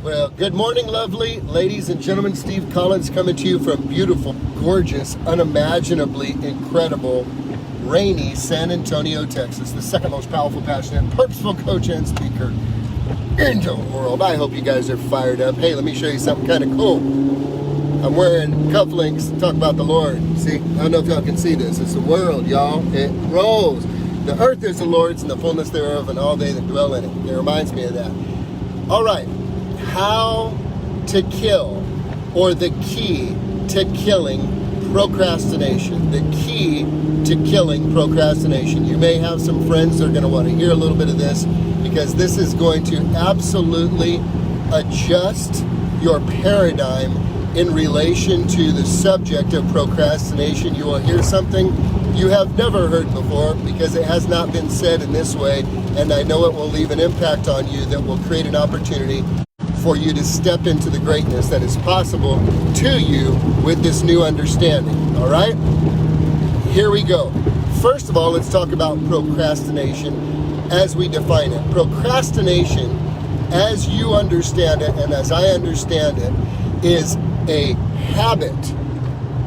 Well, good morning, lovely ladies and gentlemen. Steve Collins coming to you from beautiful, gorgeous, unimaginably incredible, rainy San Antonio, Texas, the second most powerful, passionate, purposeful coach and speaker in the world. I hope you guys are fired up. Hey, let me show you something kind of cool. I'm wearing cufflinks to talk about the Lord. See, I don't know if y'all can see this. It's the world, y'all. It rolls. The earth is the Lord's and the fullness thereof and all they that dwell in it. It reminds me of that. All right. How to kill, or the key to killing procrastination. The key to killing procrastination. You may have some friends that are going to want to hear a little bit of this, because this is going to absolutely adjust your paradigm in relation to the subject of procrastination. You will hear something you have never heard before, because it has not been said in this way, and I know it will leave an impact on you that will create an opportunity for you to step into the greatness that is possible to you with this new understanding. All right? Here we go. First of all, let's talk about procrastination as we define it. Procrastination, as you understand it and as I understand it, is a habit.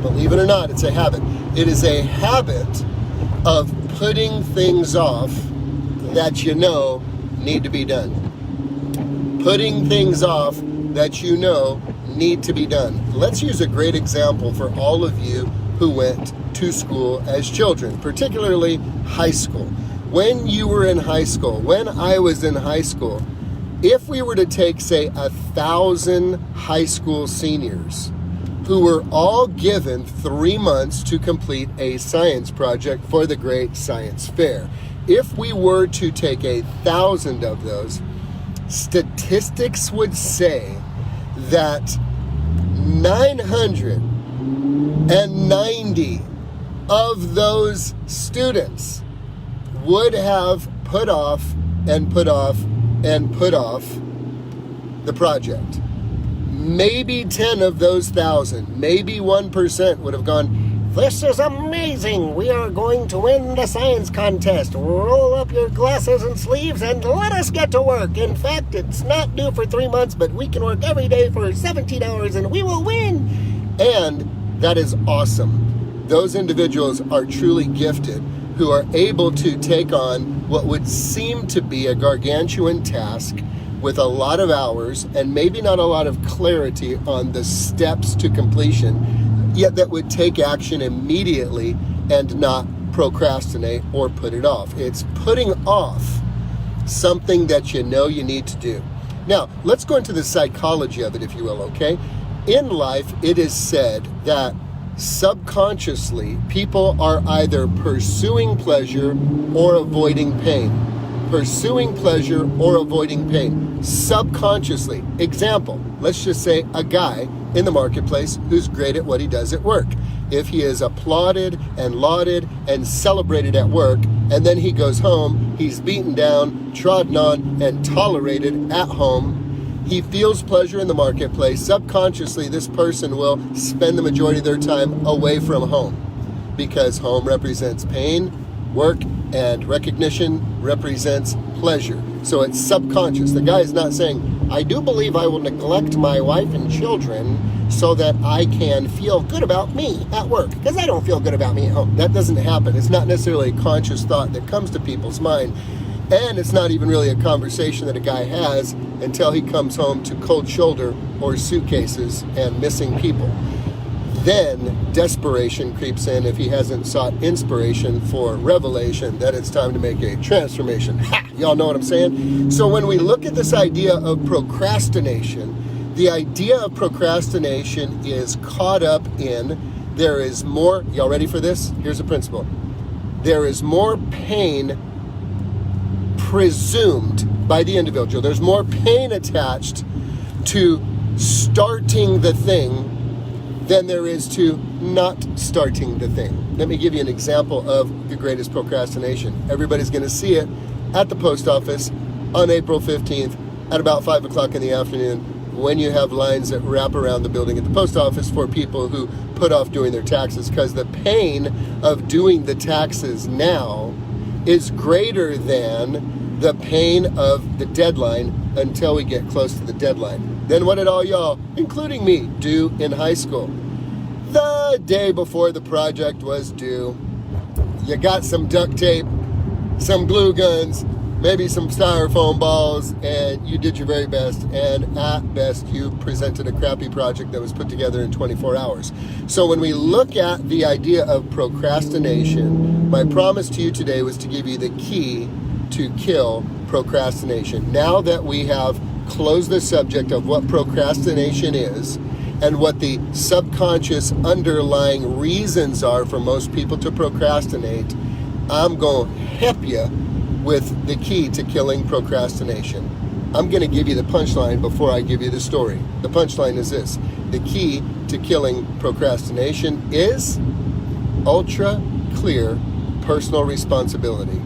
Believe it or not, it's a habit. It is a habit of putting things off that you know need to be done. Putting things off that you know need to be done. Let's use a great example for all of you who went to school as children, particularly high school. When you were in high school, when I was in high school, if we were to take, say, 1,000 high school seniors who were all given 3 months to complete a science project for the Great Science Fair, if we were to take 1,000 of those, statistics would say that 990 of those students would have put off and put off and put off the project. Maybe 10 of those 1,000, maybe 1% would have gone, "This is amazing. We are going to win the science contest. Roll up your glasses and sleeves and let us get to work. In fact, it's not due for 3 months, but we can work every day for 17 hours and we will win." And that is awesome. Those individuals are truly gifted, who are able to take on what would seem to be a gargantuan task with a lot of hours and maybe not a lot of clarity on the steps to completion, yet that would take action immediately and not procrastinate or put it off. It's putting off something that you know you need to do. Now, let's go into the psychology of it, if you will, okay? In life, it is said that subconsciously, people are either pursuing pleasure or avoiding pain. Pursuing pleasure or avoiding pain. Subconsciously. Example, let's just say a guy in the marketplace who's great at what he does at work. If he is applauded and lauded and celebrated at work, and then he goes home, he's beaten down, trodden on, and tolerated at home, he feels pleasure in the marketplace. Subconsciously, this person will spend the majority of their time away from home, because home represents pain, work, and recognition represents pleasure. So it's subconscious. The guy is not saying, "I do believe I will neglect my wife and children so that I can feel good about me at work, because I don't feel good about me at home." That doesn't happen. It's not necessarily a conscious thought that comes to people's mind. And it's not even really a conversation that a guy has until he comes home to cold shoulder or suitcases and missing people. Then desperation creeps in if he hasn't sought inspiration for revelation that it's time to make a transformation. Ha! Y'all know what I'm saying? So when we look at this idea of procrastination, the idea of procrastination is caught up in, there is more, y'all ready for this? Here's a principle. There is more pain presumed by the individual. There's more pain attached to starting the thing than there is to not starting the thing. Let me give you an example of the greatest procrastination. Everybody's going to see it at the post office on April 15th at about 5 o'clock in the afternoon, when you have lines that wrap around the building at the post office for people who put off doing their taxes, because the pain of doing the taxes now is greater than the pain of the deadline until we get close to the deadline. Then what did all y'all, including me, do in high school? The day before the project was due, you got some duct tape, some glue guns, maybe some styrofoam balls, and you did your very best, and at best you presented a crappy project that was put together in 24 hours. So when we look at the idea of procrastination, my promise to you today was to give you the key to kill procrastination. Now that we have closed the subject of what procrastination is and what the subconscious underlying reasons are for most people to procrastinate, I'm going to help you with the key to killing procrastination. I'm going to give you the punchline before I give you the story. The punchline is this: the key to killing procrastination is ultra clear personal responsibility.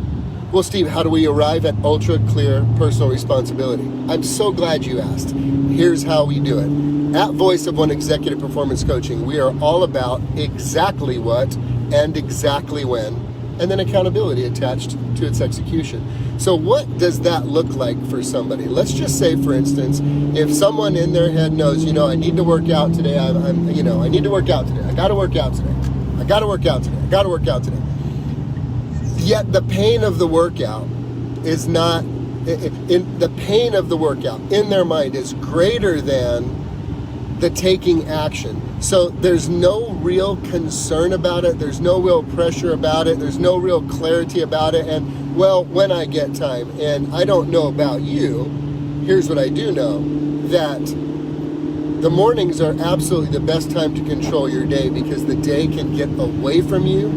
Well, Steve, how do we arrive at ultra clear personal responsibility? I'm so glad you asked. Here's how we do it. At Voice of One Executive Performance Coaching, we are all about exactly what and exactly when, and then accountability attached to its execution. So what does that look like for somebody? Let's just say, for instance, if someone in their head knows, I need to work out today, I need to work out today, I gotta work out today, I gotta work out today, I gotta work out today. Yet the pain of the workout is not, the pain of the workout in their mind is greater than the taking action. So there's no real concern about it. There's no real pressure about it. There's no real clarity about it. And well, when I get time, and I don't know about you, here's what I do know, that the mornings are absolutely the best time to control your day, because the day can get away from you.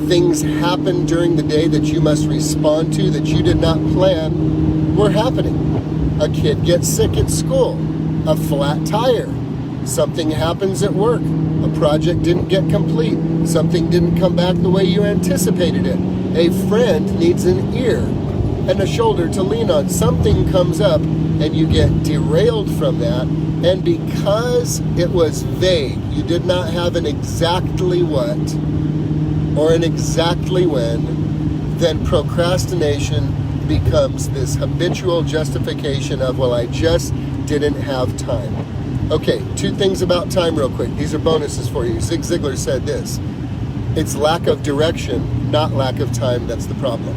Things happen during the day that you must respond to that you did not plan were happening. A kid gets sick at school, a flat tire, something happens at work, a project didn't get complete, something didn't come back the way you anticipated it, a friend needs an ear and a shoulder to lean on, something comes up and you get derailed from that. And because it was vague, you did not have an exactly what or an exactly when, then procrastination becomes this habitual justification of, well, I just didn't have time. Okay, two things about time real quick. These are bonuses for you. Zig Ziglar said this: it's lack of direction, not lack of time, that's the problem.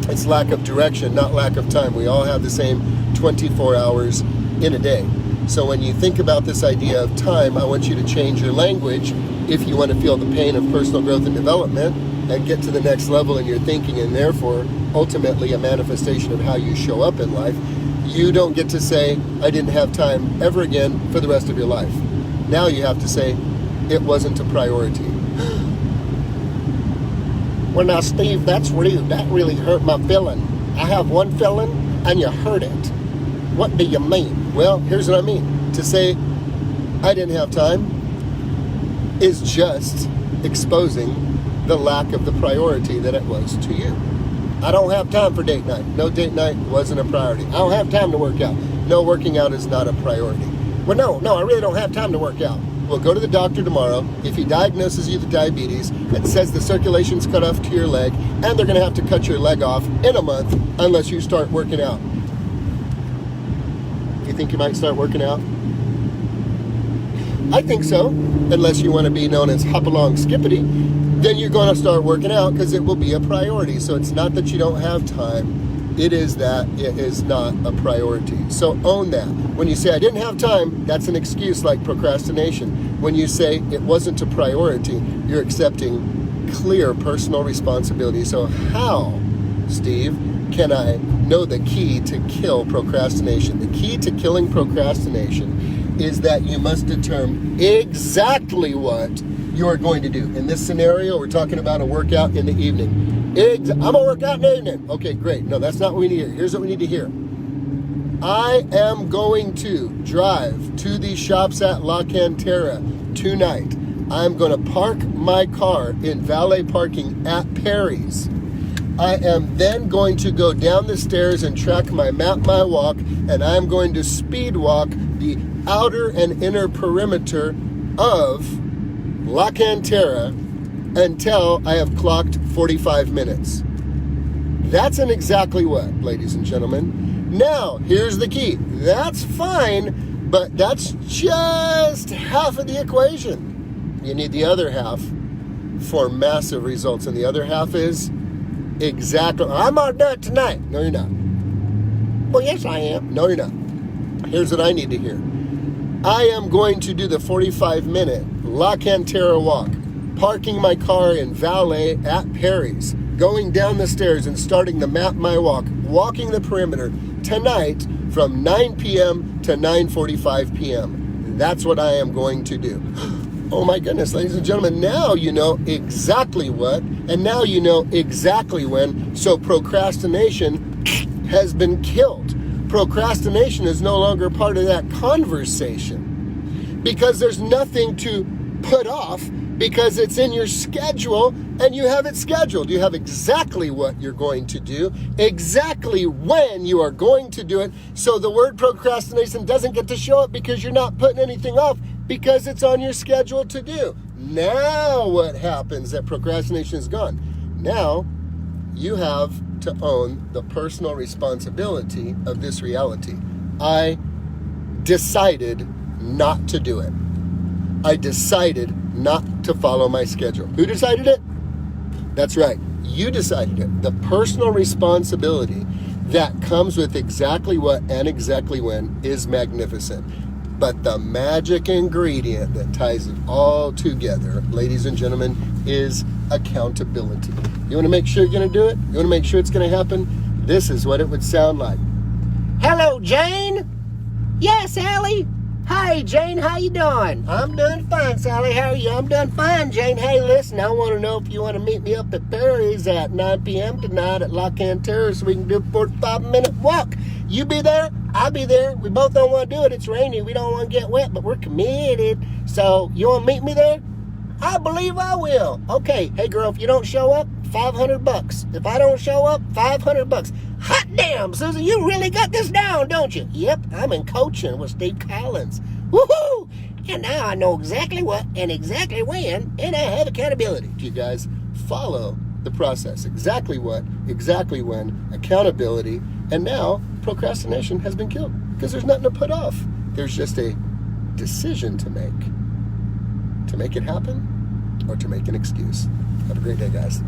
It's lack of direction, not lack of time. We all have the same 24 hours in a day. So when you think about this idea of time, I want you to change your language if you want to feel the pain of personal growth and development and get to the next level in your thinking, and therefore ultimately a manifestation of how you show up in life. You don't get to say, I didn't have time ever again for the rest of your life. Now you have to say, it wasn't a priority. Well, now, Steve, that's rude. That really hurt my feeling. I have one feeling, and you hurt it. What do you mean? Well, here's what I mean. To say, I didn't have time is just exposing the lack of the priority that it was to you. I don't have time for date night. No, date night wasn't a priority. I don't have time to work out. No, working out is not a priority. Well, no, I really don't have time to work out. Well, go to the doctor tomorrow. If he diagnoses you with diabetes and says the circulation's cut off to your leg, and they're going to have to cut your leg off in a month unless you start working out. You think you might start working out? I think so, unless you want to be known as Hop-Along Skippity. Then you're going to start working out because it will be a priority. So it's not that you don't have time. It is that it is not a priority. So own that. When you say, I didn't have time, that's an excuse like procrastination. When you say it wasn't a priority, you're accepting clear personal responsibility. So how, Steve, can I know the key to kill procrastination? The key to killing procrastination is that you must determine exactly what you're going to do. In this scenario, we're talking about a workout in the evening. I'm going to work out in the evening. Okay, great. No, that's not what we need to hear. Here's what we need to hear. I am going to drive to the shops at La Cantera tonight. I'm going to park my car in valet parking at Perry's. I am then going to go down the stairs and track my map, my walk, and I'm going to speed walk the outer and inner perimeter of La Cantera until I have clocked 45 minutes. That's an exactly what, ladies and gentlemen. Now, here's the key. That's fine, but that's just half of the equation. You need the other half for massive results. And the other half is exactly, I'm going to do it tonight. No, you're not. Well, yes, I am. No, you're not. Here's what I need to hear. I am going to do the 45-minute La Cantera walk, parking my car in valet at Perry's, going down the stairs and starting to map my walk, walking the perimeter tonight from 9 p.m. to 9:45 p.m. That's what I am going to do. Oh my goodness, ladies and gentlemen, now you know exactly what, and now you know exactly when. So procrastination has been killed. Procrastination is no longer part of that conversation because there's nothing to put off, because it's in your schedule and you have it scheduled. You have exactly what you're going to do, exactly when you are going to do it. So the word procrastination doesn't get to show up because you're not putting anything off, because it's on your schedule to do. Now what happens that procrastination is gone? Now you have to own the personal responsibility of this reality. I decided not to do it. I decided not to follow my schedule. Who decided it? That's right. You decided it. The personal responsibility that comes with exactly what and exactly when is magnificent. But the magic ingredient that ties it all together, ladies and gentlemen, is accountability. You want to make sure you're going to do it? You want to make sure it's going to happen? This is what it would sound like. Hello, Jane. Yes, Allie. Hi, Jane. How you doing? I'm doing fine, Sally. How are you? I'm doing fine, Jane. Hey, listen, I want to know if you want to meet me up at Perry's at 9 p.m. tonight at La Cantera so we can do a 45-minute walk. You be there? I'll be there. We both don't want to do it. It's rainy. We don't want to get wet, but we're committed. So you want to meet me there? I believe I will. Okay. Hey, girl, if you don't show up, $500. If I don't show up, $500. Hot damn, Susan, you really got this down, don't you? Yep, I'm in coaching with Steve Collins. Woohoo! And now I know exactly what and exactly when, and I have accountability. You guys follow the process. Exactly what, exactly when, accountability, and now procrastination has been killed because there's nothing to put off. There's just a decision to make it happen or to make an excuse. Have a great day, guys.